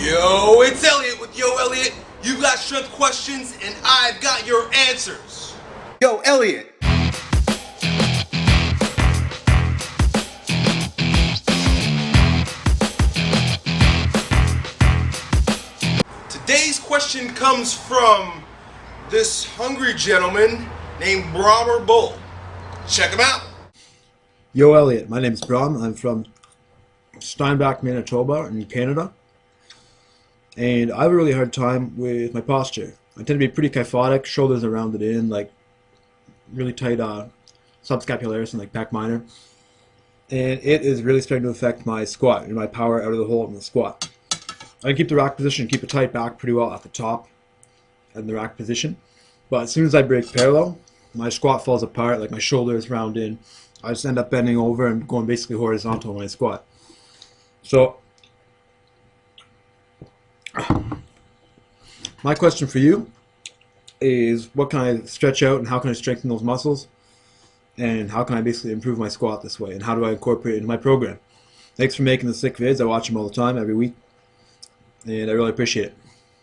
Yo, it's Elliot with Yo Elliot. You've got strength questions and I've got your answers. Yo, Elliot. Today's question comes from this hungry gentleman named Brahmer Bull. Check him out. Yo, Elliot. My name is Bram. I'm from Steinbach, Manitoba in Canada. And I have a really hard time with my posture. I tend to be pretty kyphotic, shoulders are rounded in, like really tight subscapularis and like back minor. And it is really starting to affect my squat and my power out of the hole in the squat. I can keep the rack position, keep a tight back pretty well at the top and the rack position. But as soon as I break parallel, my squat falls apart, like my shoulders round in. I just end up bending over and going basically horizontal when I squat. So, my question for you is, what can I stretch out and how can I strengthen those muscles? And how can I basically improve my squat this way? And how do I incorporate it into my program? Thanks for making the sick vids. I watch them all the time, every week. And I really appreciate it.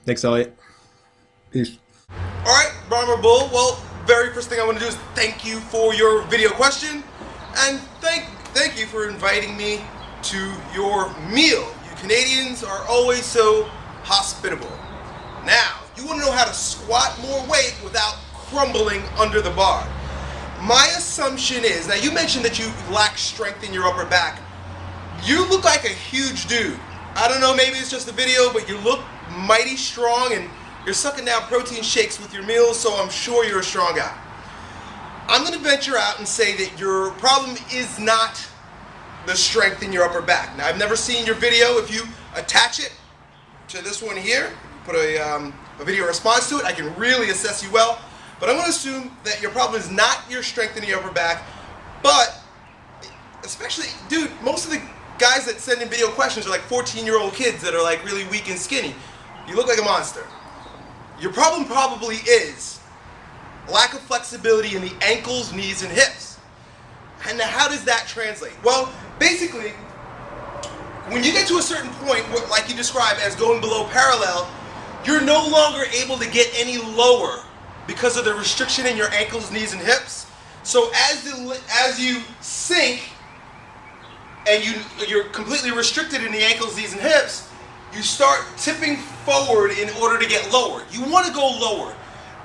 Thanks, Elliot. Peace. Alright, Brahmer Bull. Well, very first thing I want to do is thank you for your video question. And thank you for inviting me to your meal. You Canadians are always so hospitable. Now, you want to know how to squat more weight without crumbling under the bar. My assumption is, now you mentioned that you lack strength in your upper back. You look like a huge dude. I don't know, maybe it's just the video, but you look mighty strong and you're sucking down protein shakes with your meals, so I'm sure you're a strong guy. I'm going to venture out and say that your problem is not the strength in your upper back. Now, I've never seen your video. If you attach it to this one here, put a video response to it, I can really assess you well. But I'm going to assume that your problem is not your strength in the upper back, but especially, dude, most of the guys that send in video questions are like 14-year-old kids that are like really weak and skinny. You look like a monster. Your problem probably is lack of flexibility in the ankles, knees, and hips. And how does that translate? Well, basically, when you get to a certain point, like you described as going below parallel, you're no longer able to get any lower because of the restriction in your ankles, knees, and hips. So as you sink and you're completely restricted in the ankles, knees, and hips, you start tipping forward in order to get lower. You want to go lower,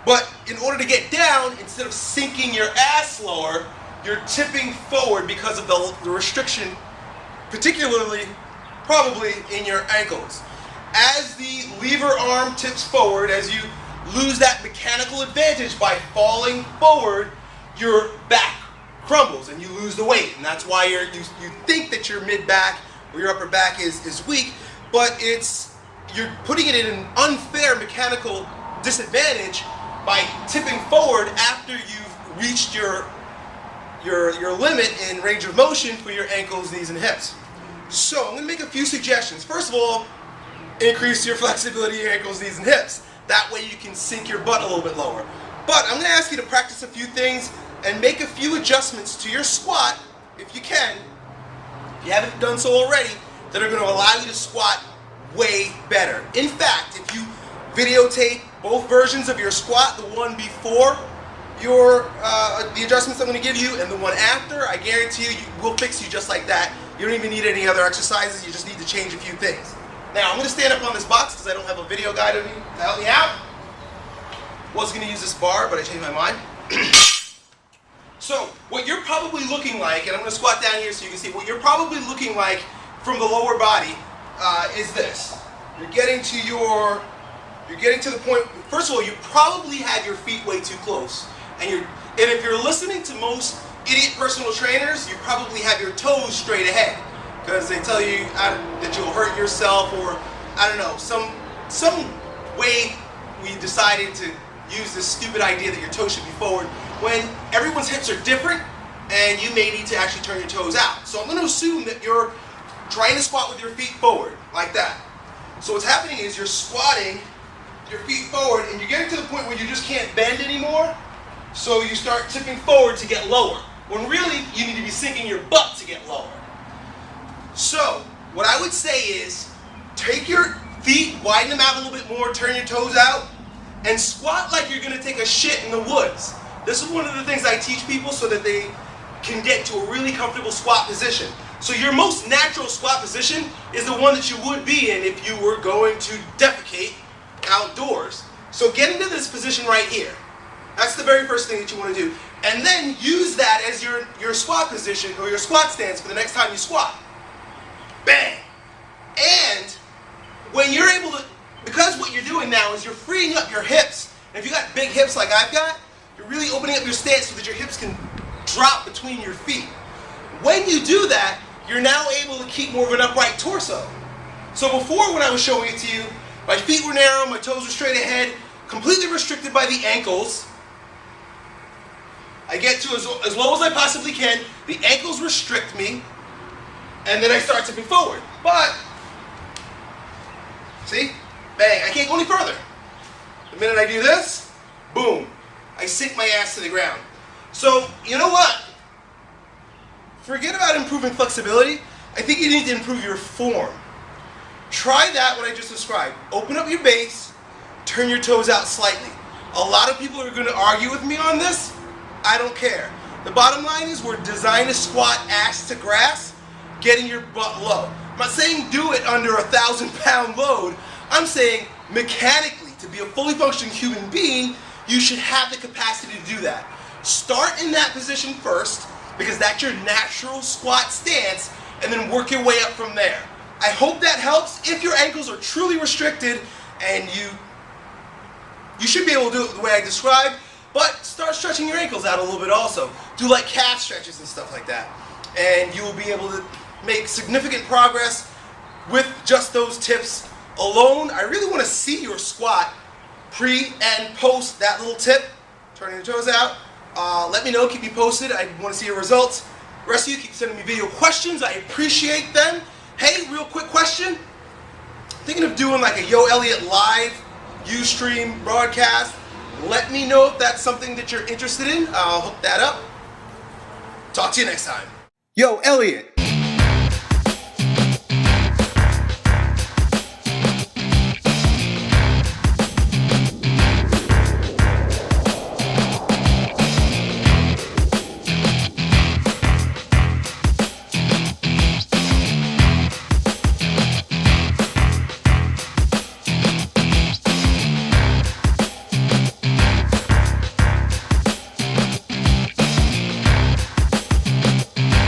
but in order to get down, instead of sinking your ass lower, you're tipping forward because of the restriction, particularly probably in your ankles. As the lever arm tips forward, as you lose that mechanical advantage by falling forward, your back crumbles and you lose the weight. And that's why you think that your mid-back or your upper back is weak, but you're putting it in an unfair mechanical disadvantage by tipping forward after you've reached your limit in range of motion for your ankles, knees, and hips. So I'm going to make a few suggestions. First of all, increase your flexibility in your ankles, knees, and hips. That way you can sink your butt a little bit lower. But I'm going to ask you to practice a few things and make a few adjustments to your squat, if you can, if you haven't done so already, that are going to allow you to squat way better. In fact, if you videotape both versions of your squat, the one before the adjustments I'm going to give you and the one after, I guarantee you, we'll fix you just like that. You don't even need any other exercises, you just need to change a few things. Now, I'm going to stand up on this box because I don't have a video guy to help me out. Was going to use this bar, but I changed my mind. So, what you're probably looking like, and I'm going to squat down here so you can see, what you're probably looking like from the lower body is this. You're getting to the point, first of all, you probably have your feet way too close. And if you're listening to most idiot personal trainers, you probably have your toes straight ahead. Because they tell you that you'll hurt yourself, or I don't know, some way we decided to use this stupid idea that your toes should be forward when everyone's hips are different and you may need to actually turn your toes out. So I'm going to assume that you're trying to squat with your feet forward, like that. So what's happening is you're squatting your feet forward and you're getting to the point where you just can't bend anymore, so you start tipping forward to get lower, when really you need to be sinking your butt to get lower. So what I would say is take your feet, widen them out a little bit more, turn your toes out, and squat like you're gonna take a shit in the woods. This is one of the things I teach people so that they can get to a really comfortable squat position. So your most natural squat position is the one that you would be in if you were going to defecate outdoors. So get into this position right here. That's the very first thing that you want to do. And then use that as your squat position or your squat stance for the next time you squat. Bang! And when you're able to, because what you're doing now is you're freeing up your hips. And if you got big hips like I've got, you're really opening up your stance so that your hips can drop between your feet. When you do that, you're now able to keep more of an upright torso. So before, when I was showing it to you, my feet were narrow, my toes were straight ahead, completely restricted by the ankles. I get to as low as I possibly can, the ankles restrict me, and then I start tipping forward. But, see, bang, I can't go any further. The minute I do this, boom, I sink my ass to the ground. So, you know what? Forget about improving flexibility. I think you need to improve your form. Try that, what I just described. Open up your base, turn your toes out slightly. A lot of people are going to argue with me on this. I don't care. The bottom line is we're designed to squat ass to grass, getting your butt low. I'm not saying do it under a 1,000-pound load. I'm saying mechanically, to be a fully functioning human being, you should have the capacity to do that. Start in that position first, because that's your natural squat stance, and then work your way up from there. I hope that helps. If your ankles are truly restricted, and you should be able to do it the way I described, but start stretching your ankles out a little bit also. Do like calf stretches and stuff like that. And you will be able to make significant progress with just those tips alone. I really want to see your squat pre and post that little tip, turning your toes out. Let me know, keep me posted. I want to see your results. The rest of you keep sending me video questions. I appreciate them. Hey, real quick question. Thinking of doing like a Yo Elliott live Ustream broadcast. Let me know if that's something that you're interested in. I'll hook that up. Talk to you next time. Yo, Elliott.